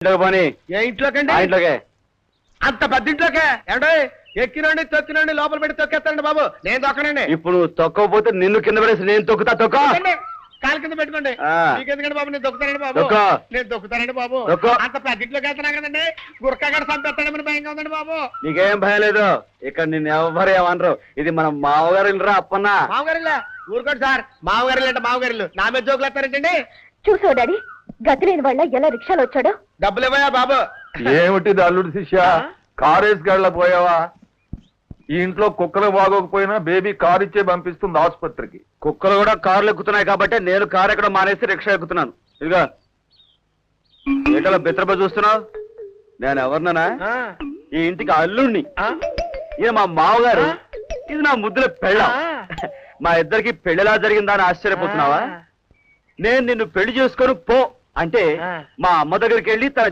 పోనీ ఏ ఇంట్లోకండి? ఇంట్లోకే. అంత పెద్ద ఇంట్లోకే ఏమంటే ఎక్కినండి తొక్కినండి లోపల పెట్టి తొక్కేస్తానండి బాబు. నేను తొక్కనండి. ఇప్పుడు నువ్వు తొక్కకపోతే నిన్ను కింద పడేసి నేను తొక్కుతా. తొక్కండి. కాలు కింద పెట్టుకోండి. ఆ. మీకెందుకండి బాబు? నేను తొక్కుతానండి బాబు. తొక్కో. నేను తొక్కుతానండి బాబు. తొక్కో. అంత పెద్ద ఇంట్లోకి వెళ్తున్నా కదండి, గురకాగడ సంపెత్తాడమని భయంగా ఉందండి బాబు. నీకేం భయం లేదు, ఇక్కడ నిన్ను ఎవరు ఏమనరు. ఇది మన మామగారు ఇల్లురా అప్పన్నా. మామగారిల్లా ఊరుకోండి సార్. మామగారిల్లు అంటే మామగారిల్లు నా మీద జోకులు వేస్తారేంటండి? చూసావు డాడీ, గతి లేని వాళ్ళ ఎలా రిక్షాలో వచ్చాడో. డబ్బులు ఇవ్వయా బాబు. ఏమిటిది అల్లుడు శిష్య, కారేసి గళ్ళ పోయావా? ఈ ఇంట్లో కుక్కలు బాగోకపోయినా బేబీ కారు ఇచ్చే పంపిస్తుంది ఆసుపత్రికి. కుక్కలు కూడా కార్లు ఎక్కుతున్నాయి కాబట్టి నేను కారు ఎక్కడ మానేసి రిక్షా ఎక్కుతున్నాను. ఇదిగా ఏటలా బిత్రప చూస్తున్నావు? నేను ఎవరినన్నా? ఆ, ఈ ఇంటికి అల్లుణ్ణి. ఆ, ఇది మా మామగారు, ఇది నా ముద్దుల పెళ్ళ. ఆ. మా ఇద్దరికి పెళ్లిలా జరిగిందా అని ఆశ్చర్యపోతున్నావా? నేను నిన్ను పెళ్లి చేసుకొని పో అంటే ఆ. మా అమ్మ దగ్గరికి వెళ్ళి తన